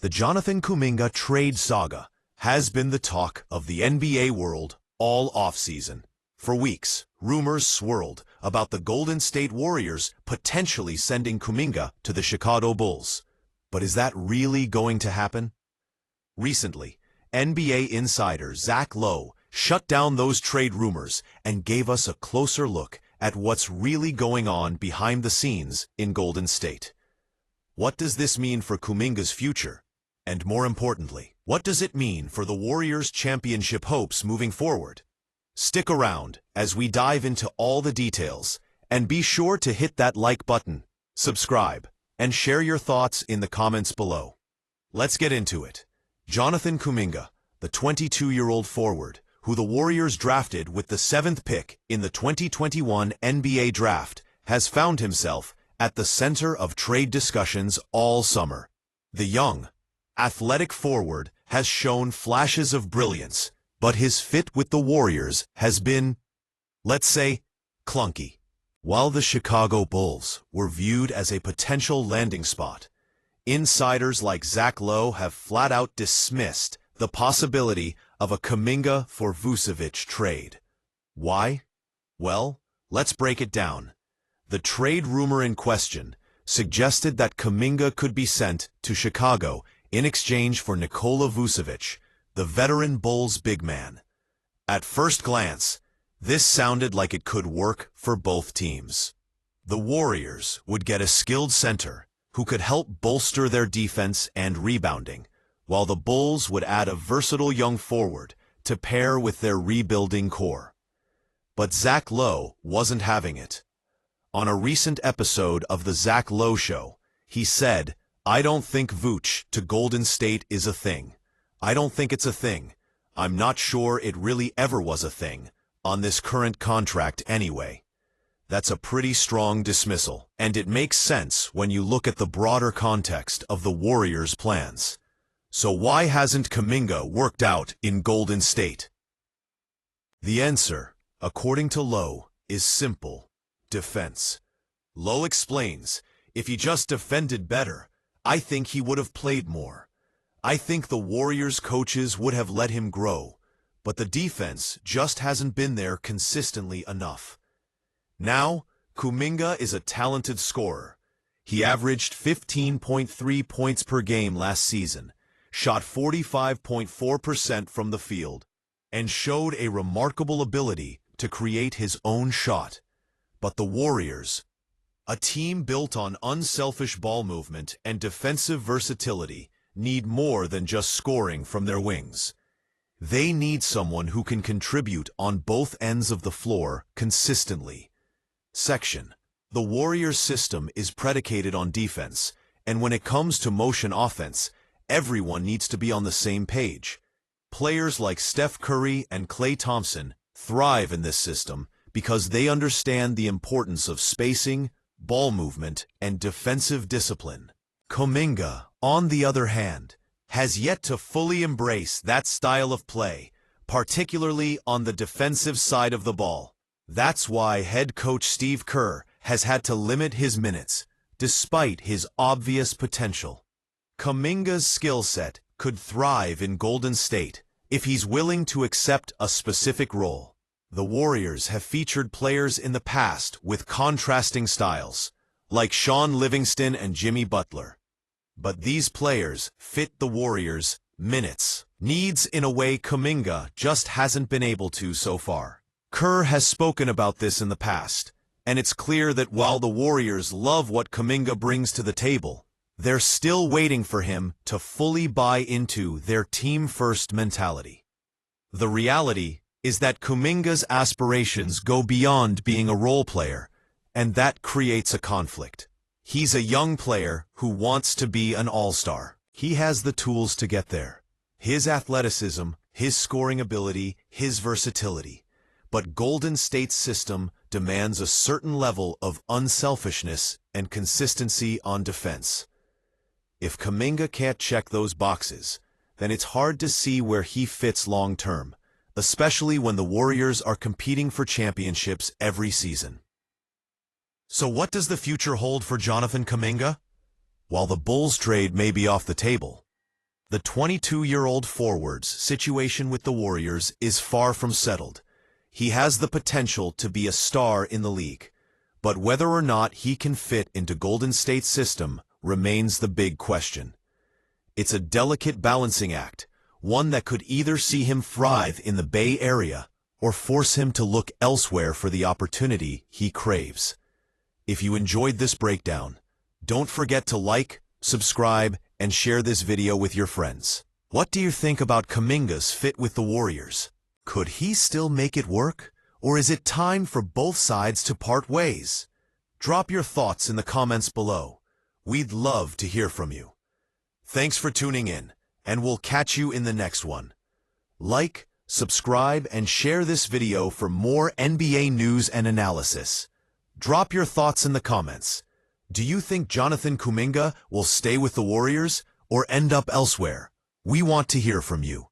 The Jonathan Kuminga trade saga has been the talk of the NBA world all offseason. For weeks, rumors swirled about the Golden State Warriors potentially sending Kuminga to the Chicago Bulls. But is that really going to happen? Recently, NBA insider Zach Lowe shut down those trade rumors and gave us a closer look at what's really going on behind the scenes in Golden State. What does this mean for Kuminga's future? And more importantly, what does it mean for the Warriors' championship hopes moving forward? Stick around as we dive into all the details, and be sure to hit that like button, subscribe, and share your thoughts in the comments below. Let's get into it. Jonathan Kuminga, the 22-year-old forward, who the Warriors drafted with the 7th pick in the 2021 NBA Draft, has found himself at the center of trade discussions all summer. The young, athletic forward has shown flashes of brilliance, but his fit with the Warriors has been, let's say, clunky. While the Chicago Bulls were viewed as a potential landing spot, insiders like Zach Lowe have flat-out dismissed the possibility of a Kuminga for Vucevic trade. Why? Well, let's break it down. The trade rumor in question suggested that Kuminga could be sent to Chicago in exchange for Nikola Vucevic, the veteran Bulls big man. At first glance, this sounded like it could work for both teams. The Warriors would get a skilled center who could help bolster their defense and rebounding, while the Bulls would add a versatile young forward to pair with their rebuilding core. But Zach Lowe wasn't having it. On a recent episode of The Zach Lowe Show, he said, "I don't think Vooch to Golden State is a thing. I don't think it's a thing. I'm not sure it really ever was a thing, on this current contract anyway." That's a pretty strong dismissal, and it makes sense when you look at the broader context of the Warriors' plans. So why hasn't Kuminga worked out in Golden State? The answer, according to Lowe, is simple: defense. Lowe explains, "If he just defended better, I think he would have played more. I think the Warriors coaches would have let him grow, but the defense just hasn't been there consistently enough." Now, Kuminga is a talented scorer. He averaged 15.3 points per game last season, shot 45.4% from the field, and showed a remarkable ability to create his own shot. But the Warriors, a team built on unselfish ball movement and defensive versatility, need more than just scoring from their wings. They need someone who can contribute on both ends of the floor consistently. The Warriors' system is predicated on defense, and when it comes to motion offense, everyone needs to be on the same page. Players like Steph Curry and Klay Thompson thrive in this system because they understand the importance of spacing, ball movement, and defensive discipline. Kuminga, on the other hand, has yet to fully embrace that style of play, particularly on the defensive side of the ball. That's why head coach Steve Kerr has had to limit his minutes, despite his obvious potential. Kuminga's skill set could thrive in Golden State if he's willing to accept a specific role. The Warriors have featured players in the past with contrasting styles, like Sean Livingston and Jimmy Butler. But these players fit the Warriors' minutes needs in a way Kuminga just hasn't been able to so far. Kerr has spoken about this in the past, and it's clear that while the Warriors love what Kuminga brings to the table, they're still waiting for him to fully buy into their team-first mentality. The reality is that Kuminga's aspirations go beyond being a role player, and that creates a conflict. He's a young player who wants to be an all-star. He has the tools to get there: his athleticism, his scoring ability, his versatility. But Golden State's system demands a certain level of unselfishness and consistency on defense. If Kuminga can't check those boxes, then it's hard to see where he fits long-term, especially when the Warriors are competing for championships every season. So what does the future hold for Jonathan Kuminga? While the Bulls trade may be off the table, The 22-year-old forward's situation with the Warriors is far from settled. He has the potential to be a star in the league, but whether or not he can fit into Golden State's system remains the big question. It's a delicate balancing act, one that could either see him thrive in the Bay Area or force him to look elsewhere for the opportunity he craves. If you enjoyed this breakdown, don't forget to like, subscribe, and share this video with your friends. What do you think about Kuminga's fit with the Warriors? Could he still make it work? Or is it time for both sides to part ways? Drop your thoughts in the comments below. We'd love to hear from you. Thanks for tuning in, and we'll catch you in the next one. Like, subscribe, and share this video for more NBA news and analysis. Drop your thoughts in the comments. Do you think Jonathan Kuminga will stay with the Warriors or end up elsewhere? We want to hear from you.